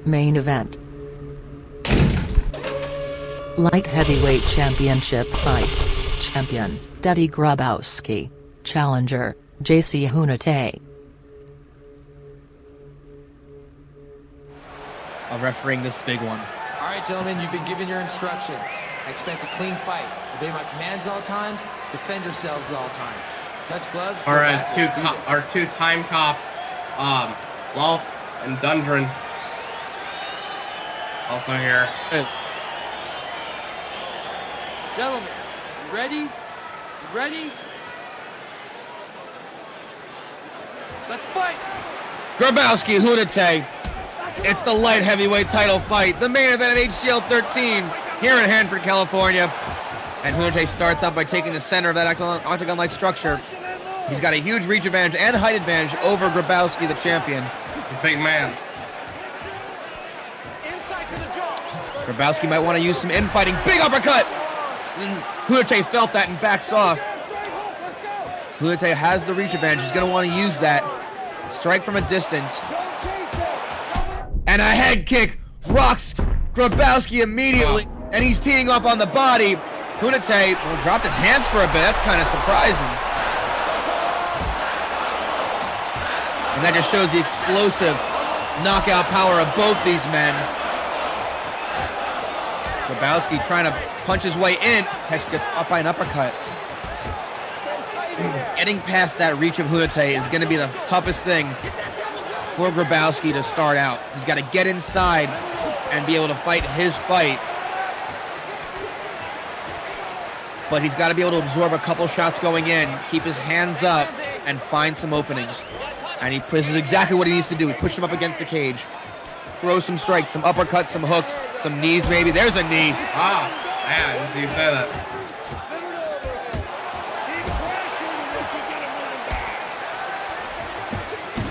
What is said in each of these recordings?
Main event. Light Heavyweight Championship fight. Champion, Teddy Grabowski. Challenger, JC Hunite. I'm refereeing this big one. All right, gentlemen, you've been given your instructions. I expect a clean fight. Obey my commands at all times. Defend yourselves at all times. Touch gloves. Our two time cops, Law and Dundren, also here. Gentlemen, you ready? You ready? Let's fight! Grabowski, Hunite. It's the light heavyweight title fight. The main event of HCL 13 here in Hanford, California. And Hunite starts out by taking the center of that octagon-like structure. He's got a huge reach advantage and height advantage over Grabowski, the champion. The big man. Grabowski might want to use some infighting. Big uppercut! Hunite felt that and backs off. Hunite has the reach advantage. He's going to want to use that. Strike from a distance. And a head kick rocks Grabowski immediately. And he's teeing off on the body. Hunite dropped his hands for a bit. That's kind of surprising. And that just shows the explosive knockout power of both these men. Grabowski trying to punch his way in. Heck, gets up by an uppercut. Getting past that reach of Hunite is going to be the toughest thing for Grabowski to start out. He's got to get inside and be able to fight his fight. But he's got to be able to absorb a couple shots going in, keep his hands up, and find some openings. And this is exactly what he needs to do. He pushed him up against the cage. Throw some strikes, some uppercuts, some hooks, some knees maybe. There's a knee. Ah, yeah, I didn't see you say that.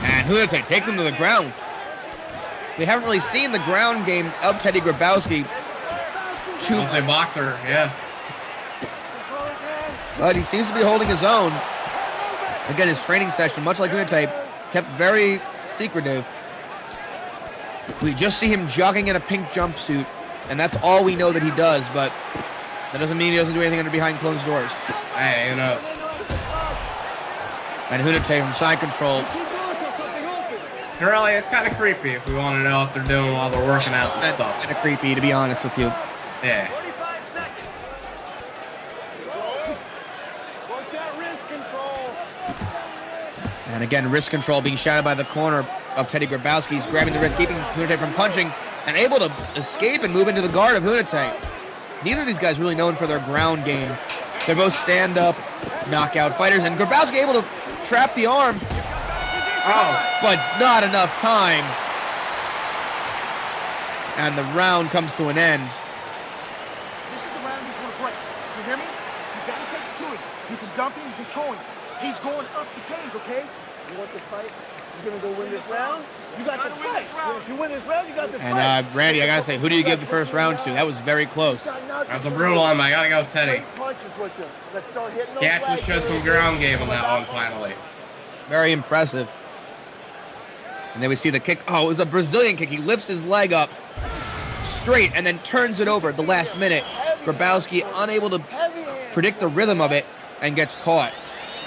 And Hunite takes him to the ground. We haven't really seen the ground game of Teddy Grabowski. Multi-boxer, yeah. But he seems to be holding his own. Again, his training session, much like Hunite, kept very secretive. We just see him jogging in a pink jumpsuit, and that's all we know that he does, but that doesn't mean he doesn't do anything under behind closed doors. Hey, you know. And Hunite from side control. Really, it's kind of creepy if we want to know what they're doing while they're working out and stuff. Kind of creepy, to be honest with you. Yeah. And again, wrist control being shadowed by the corner of Teddy Grabowski. He's grabbing the wrist, keeping Hunite from punching, and able to escape and move into the guard of Hunite. Neither of these guys really known for their ground game. They're both stand-up knockout fighters, and Grabowski able to trap the arm. Oh, but not enough time. And the round comes to an end. This is the round he's going to break. You hear me? You got to take it to him. You can dump him, you can control him. He's going up the cage, okay? You want this fight? You're going to go win this round? You got this fight. If you win this round, you got this fight. And Randy, I got to say, who do you give the first round to? That was very close. That's a brutal one, but I got to go with Teddy. He actually showed some ground game on that one, finally. Very impressive. And then we see the kick. Oh, it was a Brazilian kick. He lifts his leg up straight and then turns it over at the last minute. Grabowski unable to predict the rhythm of it and gets caught.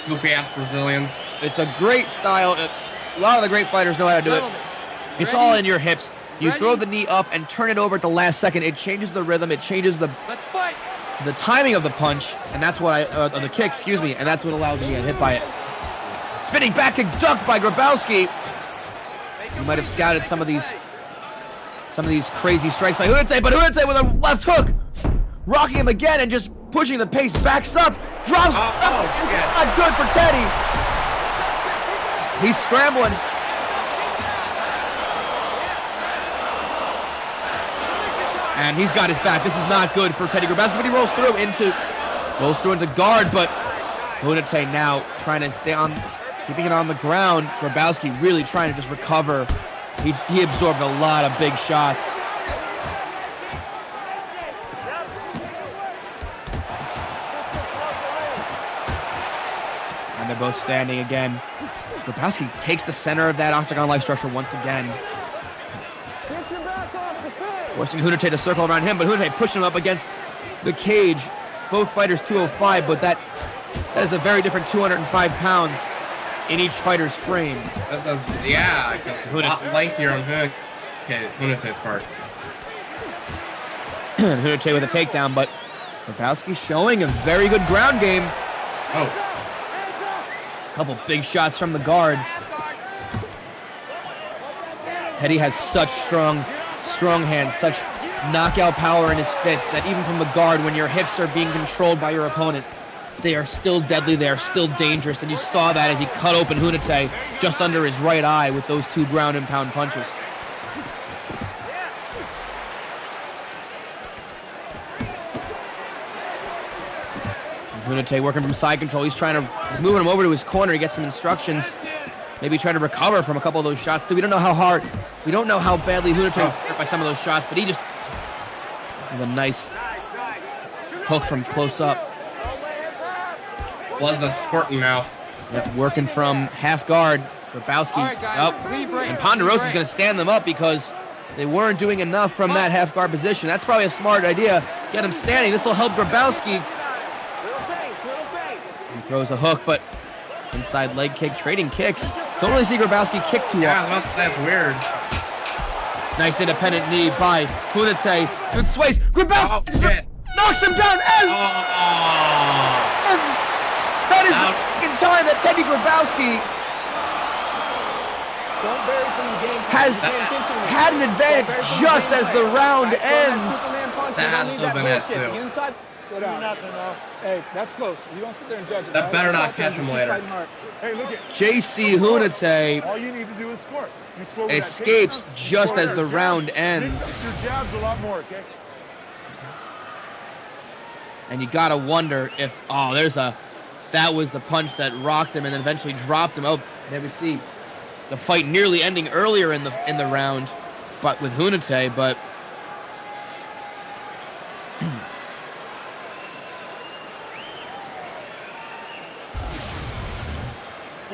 Goofy-ass Brazilians. It's a great style. A lot of the great fighters know how to do it. It's all in your hips. You throw the knee up and turn it over at the last second. It changes the rhythm. It changes the timing of the punch, and that's what the kick, excuse me, and that's what allows you to get hit by it. Spinning back kick ducked by Grabowski. You might have scouted some of these crazy strikes by Hunite, but Hunite with a left hook, rocking him again and just pushing the pace, backs up, drops. It's not good for Teddy. He's scrambling. And he's got his back. This is not good for Teddy Grabowski, but he rolls through into guard, but Hunite now trying to stay on, keeping it on the ground. Grabowski really trying to just recover. He absorbed a lot of big shots. And they're both standing again. Grabowski takes the center of that octagon-like structure once again. Forcing Hunite to circle around him, but Hunite pushing him up against the cage. Both fighters 205, but that is a very different 205 pounds in each fighter's frame. Yeah, a lot lengthier on Hunite's part. Hunite with a takedown, but Grabowski showing a very good ground game. Oh. A couple big shots from the guard. Teddy has such strong hands, such knockout power in his fists that even from the guard, when your hips are being controlled by your opponent, they are still deadly, they are still dangerous, and you saw that as he cut open Hunite just under his right eye with those 2 ground and pound punches. Hunite working from side control. He's moving him over to his corner. He gets some instructions. Maybe try to recover from a couple of those shots too. We don't know how badly Hunite was hurt by some of those shots, but he just with a nice hook from close up. Blood's a squirting now. Yep, working from half guard. Grabowski up, and Ponderosa's going to stand them up because they weren't doing enough from that half guard position. That's probably a smart idea. Get him standing. This will help Grabowski. He throws a hook, but inside leg kick, trading kicks. Don't really see Grabowski kick too often. That's weird. Nice independent knee by Hunite. Good sways. Grabowski knocks him down as ends. That is the second time that Teddy Grabowski has had an advantage just as the round ends. That has to have been it too. Hey, that's close. You don't sit there and judge it. That better not catch him later. Hey, look at JC Hunite all you need to do is score. You score with escapes that just as the round ends. Your jabs a lot more, okay? And you gotta wonder if that was the punch that rocked him and then eventually dropped him. Oh, there we see the fight nearly ending earlier in the round, but with Hunite, but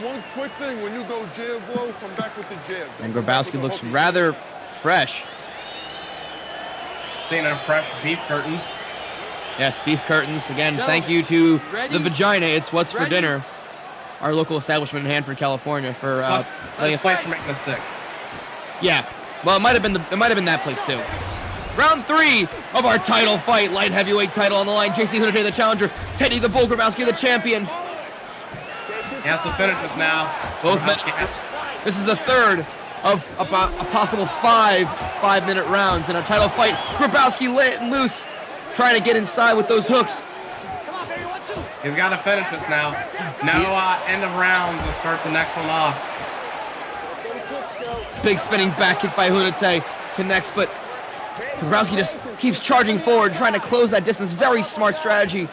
one quick thing, when you go jab blow, come back with the jab. And Grabowski looks rather fresh. Seeing our fresh beef curtains. Yes, beef curtains. Again, thank you to the Vagina. It's What's for Dinner, our local establishment in Hanford, California, for letting us place for making us sick. Yeah, well, it might have been that place too. Round 3 of our title fight, light heavyweight title on the line. JC Hunite, the challenger. Teddy the Bull Grabowski, the champion. He has to finish this now. Both men. This is the third of about a possible 5-minute rounds in a title fight. Grabowski letting loose, trying to get inside with those hooks. He's got to finish this now. No end of rounds to start the next one off. Big spinning back kick by Hunite connects, but Grabowski just keeps charging forward, trying to close that distance. Very smart strategy.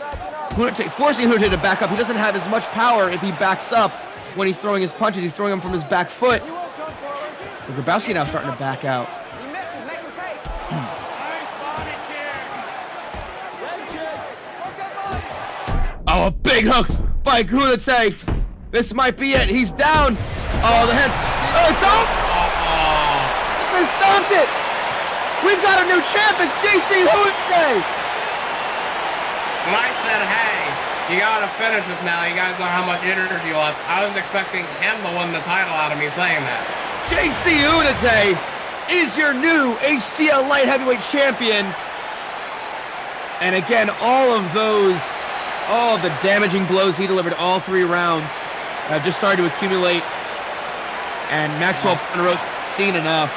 Forcing Hunite to back up. He doesn't have as much power if he backs up when he's throwing his punches. He's throwing them from his back foot. But Grabowski now starting to back out. Oh, a big hook by Hunite. This might be it. He's down. Oh, the hands. Oh, it's over. They stomped it. We've got a new champ. It's JC Hunite. When I said, hey, you gotta finish this now, you guys know how much energy left, I was expecting him to win the title out of me saying that. JC Hunite is your new HCL light heavyweight champion. And again, all of the damaging blows he delivered all 3 rounds have just started to accumulate. And Maxwell Ponderosa seen enough.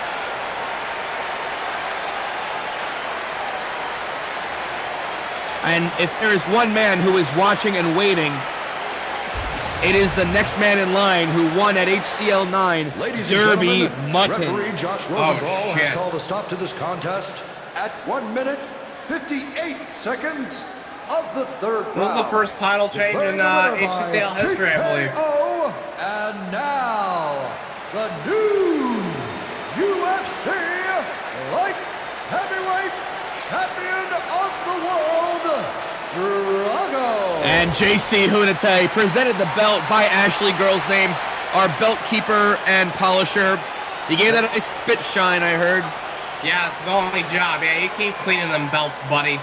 And if there is one man who is watching and waiting, it is the next man in line who won at HCL 9, Derby Mutton. Referee Josh Rosenthal has called a stop to this contest at 1 minute 58 seconds of the third round. This is the first title change in HCL history, I believe. And now, the new UFC light heavyweight champion of the world, Drago. And JC Hunite presented the belt by Ashley Girl's name, our belt keeper and polisher. He gave that a spit shine, I heard. Yeah, it's the only job. Yeah, you keep cleaning them belts, buddy.